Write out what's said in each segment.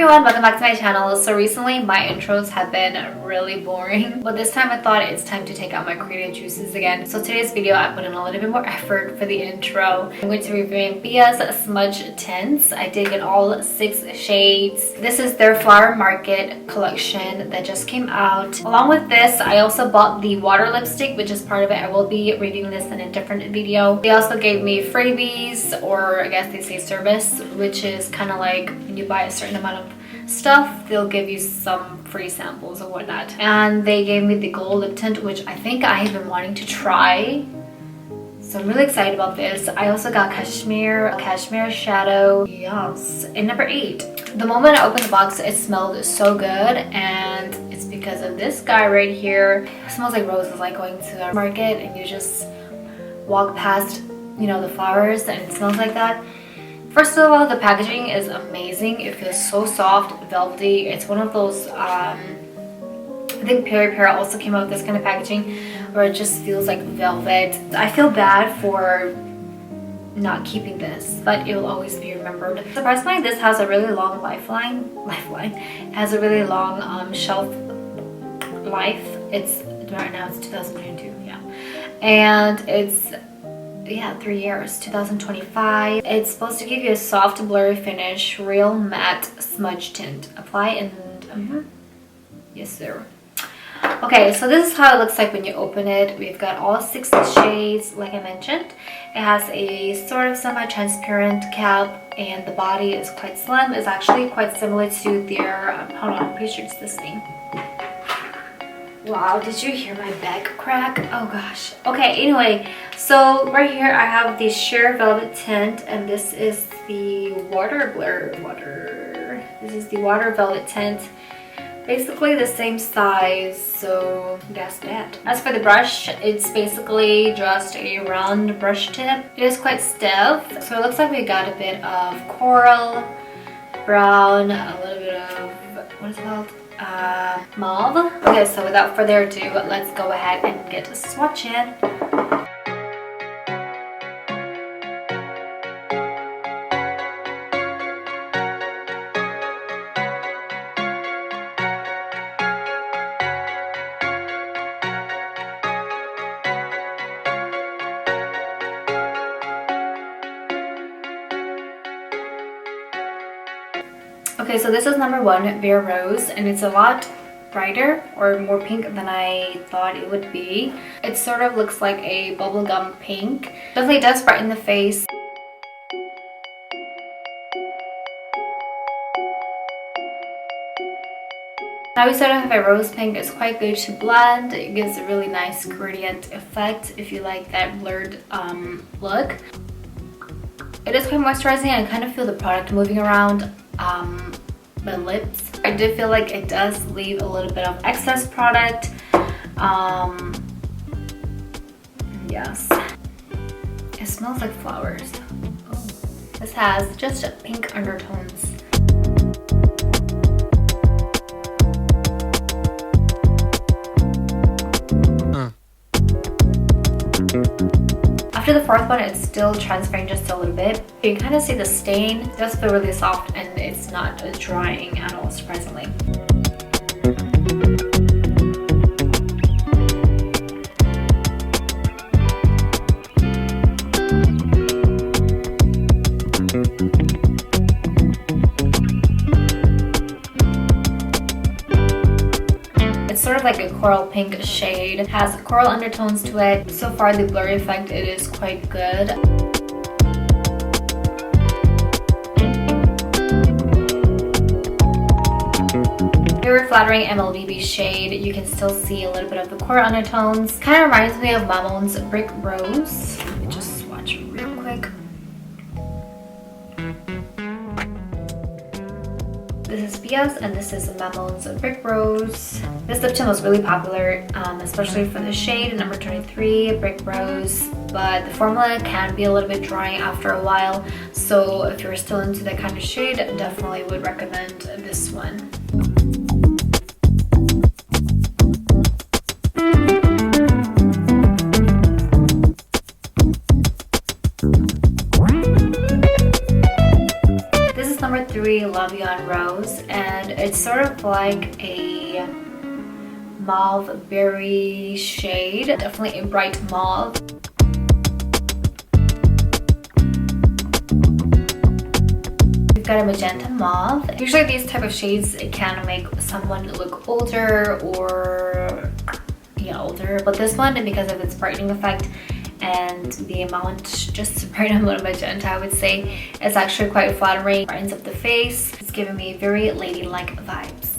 everyone, welcome back to my channel. So recently my intros have been really boring, but this time I thought it's time to take out my creative juices again. So today's video I put in a little bit more effort for the intro. I'm going to be reviewing BBIA Smudge Tints. I did get all 6 shades. This is their Flower Market collection that just came out. Along with this, I also bought the water lipstick, which is part of it. I will be reviewing this in a different video. They also gave me freebies, or I guess they say service, which is kind of like when you buy a certain amount of stuff, they'll give you some free samples or whatnot. And they gave me the gold lip tint, which I think I have been wanting to try. So I'm really excited about this. I also got cashmere shadow. Yes. And number 8. The moment I opened the box, it smelled so good, and it's because of this guy right here. It smells like roses, like going to a market and you just walk past, you know, the flowers and it smells like that. First of all, the packaging is amazing. It feels so soft, velvety. It's one of those, I think Peripera also came out with this kind of packaging where it just feels like velvet. I feel bad for not keeping this, but it will always be remembered. Surprisingly, this has a really long lifeline. It has a really long shelf life. It's right now it's 2022, yeah, and it's 3 years, 2025. It's supposed to give you a soft blurry finish, real matte smudge tint. Apply and yes sir. Okay, so this is how it looks like when you open it. We've got all 6 shades, like I mentioned. It has a sort of semi-transparent cap, and the body is quite slim. It's actually quite similar to their, hold on, I'm pretty sure it's this thing. Wow, did you hear my bag crack? Oh gosh. Okay, anyway, so right here I have the sheer velvet tint, and this is the This is the water velvet tint. Basically the same size, so that's that. As for the brush, it's basically just a round brush tip. It is quite stiff, so it looks like we got a bit of coral, brown, a little bit of, what is it called? Mauve. Okay, so without further ado, let's go ahead and get swatching. Okay, so this is number 1, Bare Rose, and it's a lot brighter or more pink than I thought it would be. It sort of looks like a bubblegum pink. Definitely does brighten the face. Now we sort of have a rose pink. It's quite good to blend. It gives a really nice gradient effect if you like that blurred look. It is quite moisturizing, and I kind of feel the product moving around my lips. I do feel like it does leave a little bit of excess product. Yes, it smells like flowers. Oh. This has just pink undertones. After the 4th one, it's still transferring just a little bit. You can kind of see the stain. It does feel really soft, and it's not drying at all, surprisingly. Sort of like a coral pink shade. It has coral undertones to it. So far the blurry effect, it is quite good. Very flattering MLBB shade. You can still see a little bit of the coral undertones. Kind of reminds me of Maybelline's Brick Rose. Let me just swatch it real quick. This is BBIA, and this is Maybelline's Brick Rose. This lip tint was really popular, especially for the shade number 23, Brick Rose. But the formula can be a little bit drying after a while, so if you're still into that kind of shade, definitely would recommend this one. This is number 3, Mauve on Rose, and it's sort of like a mauve berry shade, definitely a bright mauve. We've got a magenta mauve. Usually these type of shades, it can make someone look older or older, but this one, because of its brightening effect and the amount just to brighten a little magenta, I would say it's actually quite flattering. Brightens up the face. It's giving me very ladylike vibes.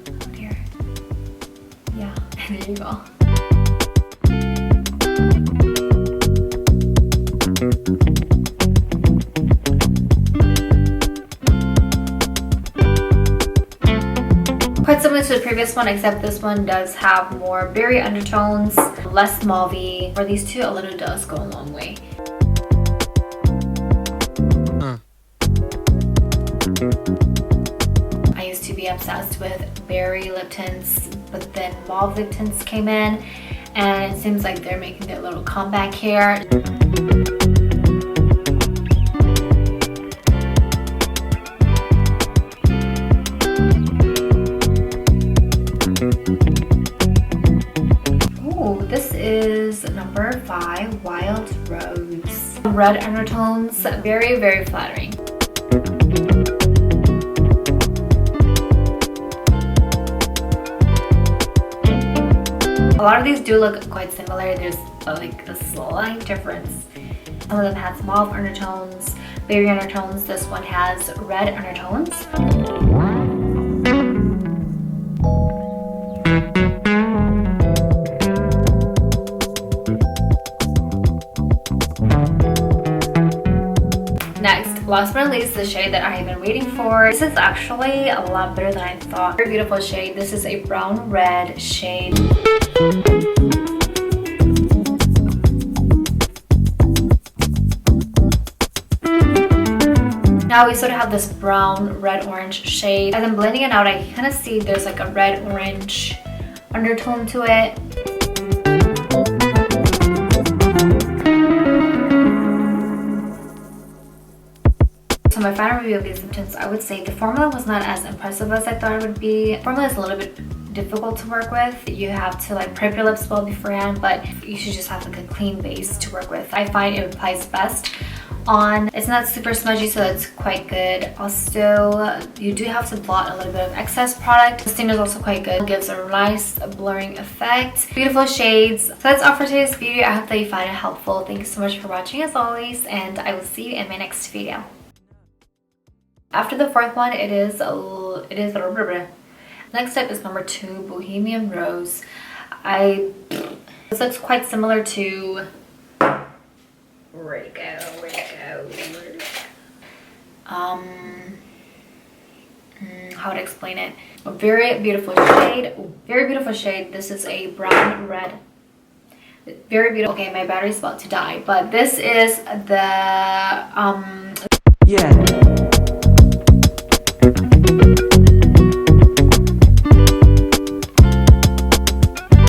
Oh dear. Yeah, there you go. Quite similar to the previous one, except this one does have more berry undertones, less mauve. For these two, a little does go a long way. I used to be obsessed with berry lip tints, but then mauve lip tints came in, and it seems like they're making their little comeback here. This is number 5, Wild Rose. Red undertones, very, very flattering. A lot of these do look quite similar. There's like a slight difference. Some of them has mauve undertones, berry undertones. This one has red undertones. Next, last but not least, the shade that I have been waiting for. This is actually a lot better than I thought. Very beautiful shade. This is a brown red shade. Now we sort of have this brown red orange shade. As I'm blending it out, I kind of see there's like a red orange undertone to it. So my final review of these lip tints, I would say the formula was not as impressive as I thought it would be. The formula is a little bit difficult to work with. You have to like prep your lips well beforehand, but you should just have like a clean base to work with. I find it applies best on. It's not super smudgy, so that's quite good. Also, you do have to blot a little bit of excess product. The stain is also quite good. It gives a nice blurring effect. Beautiful shades. So that's all for today's video. I hope that you find it helpful. Thank you so much for watching as always, and I will see you in my next video. After the fourth one, it is next up is number 2, Bohemian Rose. This looks quite similar to how to explain it? A very beautiful shade. Very beautiful shade. This is a brown red. Very beautiful. Okay, my battery's about to die, but this is the yeah.